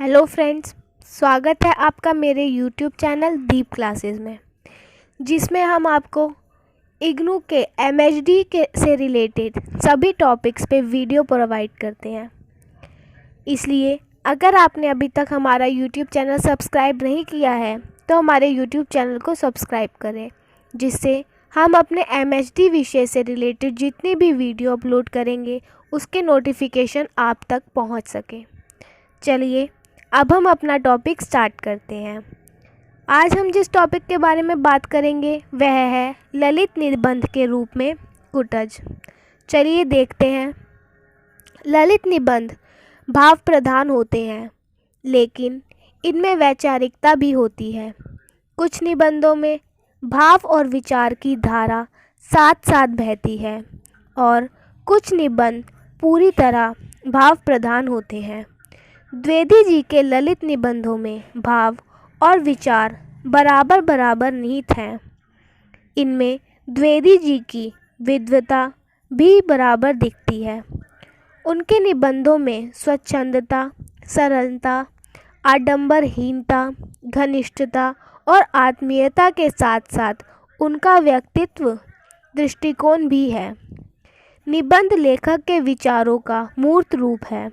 Hello friends, स्वागत है आपका मेरे यूट्यूब चैनल दीप क्लासेस में, जिसमें हम आपको इग्नू के एमएचडी के से रिलेटेड सभी टॉपिक्स पे वीडियो प्रोवाइड करते हैं। इसलिए अगर आपने अभी तक हमारा यूट्यूब चैनल सब्सक्राइब नहीं किया है तो हमारे यूट्यूब चैनल को सब्सक्राइब करें, जिससे हम अपने एमएचडी विषय से रिलेटेड जितनी भी वीडियो अपलोड करेंगे उसके नोटिफिकेशन आप तक पहुंच सके। चलिए अब हम अपना टॉपिक स्टार्ट करते हैं। आज हम जिस टॉपिक के बारे में बात करेंगे वह है ललित निबंध के रूप में कुटज। चलिए देखते हैं। ललित निबंध भाव प्रधान होते हैं, लेकिन इनमें वैचारिकता भी होती है। कुछ निबंधों में भाव और विचार की धारा साथ साथ बहती है और कुछ निबंध पूरी तरह भाव प्रधान होते हैं। द्विवेदी जी के ललित निबंधों में भाव और विचार बराबर बराबर निहित हैं। इनमें द्विवेदी जी की विद्वता भी बराबर दिखती है। उनके निबंधों में स्वच्छंदता, सरलता, आडंबरहीनता, घनिष्ठता और आत्मीयता के साथ साथ उनका व्यक्तित्व दृष्टिकोण भी है। निबंध लेखक के विचारों का मूर्त रूप है,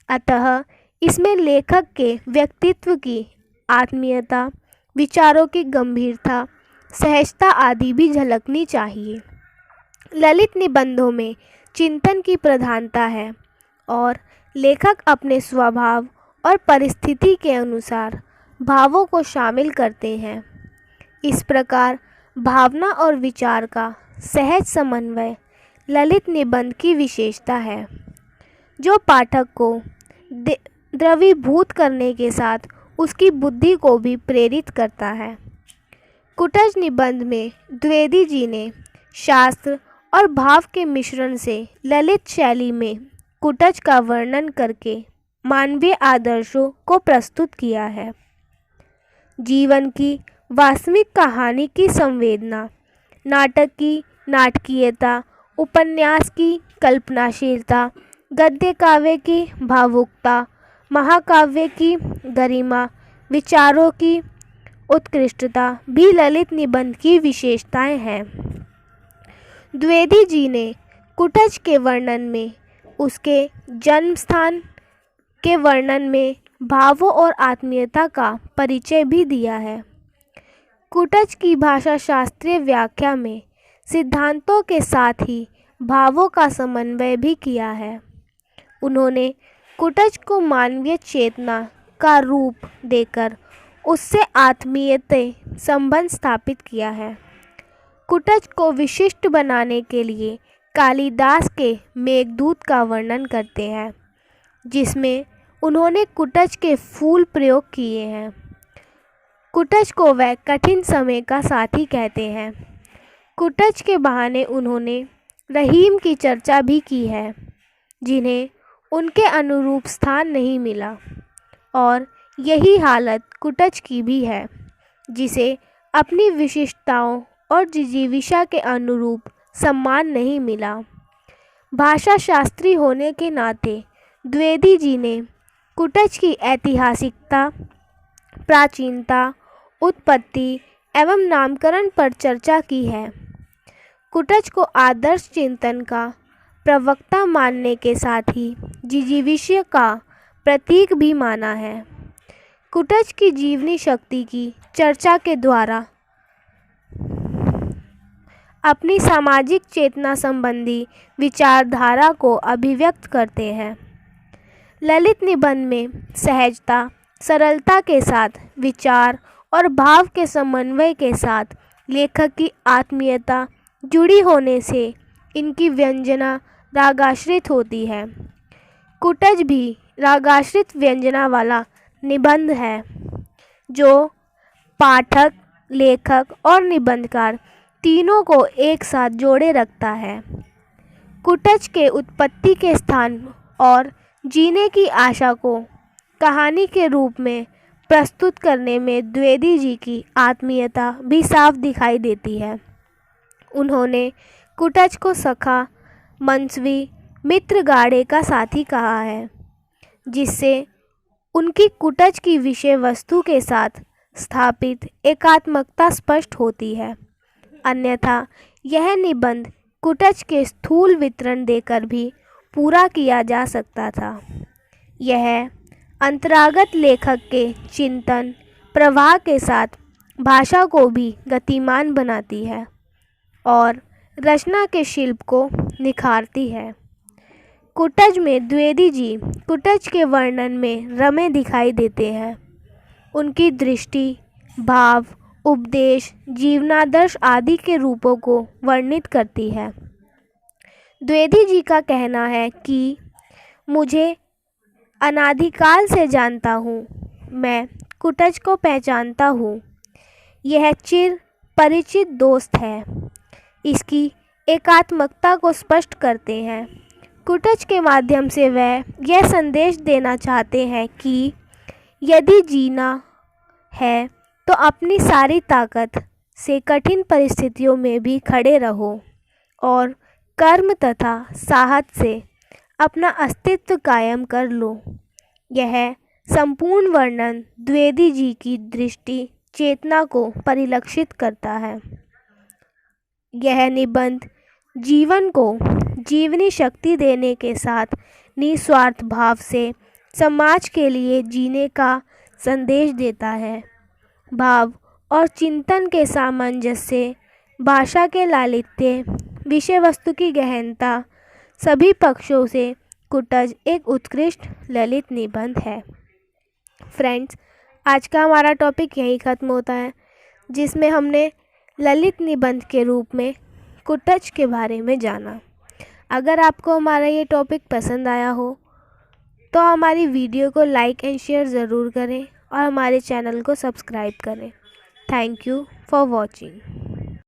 अतः इसमें लेखक के व्यक्तित्व की आत्मीयता, विचारों की गंभीरता, सहजता आदि भी झलकनी चाहिए। ललित निबंधों में चिंतन की प्रधानता है और लेखक अपने स्वभाव और परिस्थिति के अनुसार भावों को शामिल करते हैं। इस प्रकार भावना और विचार का सहज समन्वय ललित निबंध की विशेषता है, जो पाठक को द्रवीभूत करने के साथ उसकी बुद्धि को भी प्रेरित करता है। कुटज निबंध में द्विवेदी जी ने शास्त्र और भाव के मिश्रण से ललित शैली में कुटज का वर्णन करके मानवीय आदर्शों को प्रस्तुत किया है। जीवन की वास्तविक कहानी की संवेदना, नाटक की नाटकीयता, उपन्यास की कल्पनाशीलता, गद्य काव्य की भावुकता, महाकाव्य की गरिमा, विचारों की उत्कृष्टता भी ललित निबंध की विशेषताएं हैं। द्विवेदी जी ने कुटज के वर्णन में, उसके जन्म स्थान के वर्णन में भावों और आत्मीयता का परिचय भी दिया है। कुटज की भाषा शास्त्रीय व्याख्या में सिद्धांतों के साथ ही भावों का समन्वय भी किया है। उन्होंने कुटज को मानवीय चेतना का रूप देकर उससे आत्मीयते संबंध स्थापित किया है। कुटज को विशिष्ट बनाने के लिए कालिदास के मेघदूत का वर्णन करते हैं, जिसमें उन्होंने कुटज के फूल प्रयोग किए हैं। कुटज को वह कठिन समय का साथी कहते हैं। कुटज के बहाने उन्होंने रहीम की चर्चा भी की है, जिन्हें उनके अनुरूप स्थान नहीं मिला, और यही हालत कुटज की भी है, जिसे अपनी विशिष्टताओं और जिजीविषा के अनुरूप सम्मान नहीं मिला। भाषा शास्त्री होने के नाते द्विवेदी जी ने कुटज की ऐतिहासिकता, प्राचीनता, उत्पत्ति एवं नामकरण पर चर्चा की है। कुटज को आदर्श चिंतन का प्रवक्ता मानने के साथ ही जिजीविषय का प्रतीक भी माना है। कुटज की जीवनी शक्ति की चर्चा के द्वारा अपनी सामाजिक चेतना संबंधी विचारधारा को अभिव्यक्त करते हैं। ललित निबंध में सहजता, सरलता के साथ विचार और भाव के समन्वय के साथ लेखक की आत्मीयता जुड़ी होने से इनकी व्यंजना रागाश्रित होती है। कुटज भी रागाश्रित व्यंजना वाला निबंध है, जो पाठक, लेखक और निबंधकार तीनों को एक साथ जोड़े रखता है। कुटज के उत्पत्ति के स्थान और जीने की आशा को कहानी के रूप में प्रस्तुत करने में द्विवेदी जी की आत्मीयता भी साफ दिखाई देती है। उन्होंने कुटज को सखा, मनस्वी, मित्र गाड़े का साथी कहा है, जिससे उनकी कुटज की विषय वस्तु के साथ स्थापित एकात्मकता स्पष्ट होती है। अन्यथा यह निबंध कुटज के स्थूल वितरण देकर भी पूरा किया जा सकता था। यह अंतरागत लेखक के चिंतन प्रवाह के साथ भाषा को भी गतिमान बनाती है और रचना के शिल्प को निखारती है। कुटज में द्विवेदी जी कुटज के वर्णन में रमे दिखाई देते हैं। उनकी दृष्टि, भाव, उपदेश, जीवनादर्श आदि के रूपों को वर्णित करती है। द्विवेदी जी का कहना है कि मुझे अनादिकाल से जानता हूँ, मैं कुटज को पहचानता हूँ। यह चिर परिचित दोस्त है। इसकी एकात्मकता को स्पष्ट करते हैं। कुटज के माध्यम से वह यह संदेश देना चाहते हैं कि यदि जीना है तो अपनी सारी ताकत से कठिन परिस्थितियों में भी खड़े रहो और कर्म तथा साहस से अपना अस्तित्व कायम कर लो। यह संपूर्ण वर्णन द्विवेदी जी की दृष्टि चेतना को परिलक्षित करता है। यह निबंध जीवन को जीवनी शक्ति देने के साथ निस्वार्थ भाव से समाज के लिए जीने का संदेश देता है। भाव और चिंतन के सामंजस्य, भाषा के लालित्य, विषय वस्तु की गहनता, सभी पक्षों से कुटज एक उत्कृष्ट ललित निबंध है। फ्रेंड्स, आज का हमारा टॉपिक यही ख़त्म होता है, जिसमें हमने ललित निबंध के रूप में कुटज के बारे में जाना। अगर आपको हमारा ये टॉपिक पसंद आया हो तो हमारी वीडियो को लाइक एंड शेयर ज़रूर करें और हमारे चैनल को सब्सक्राइब करें। Thank you for watching.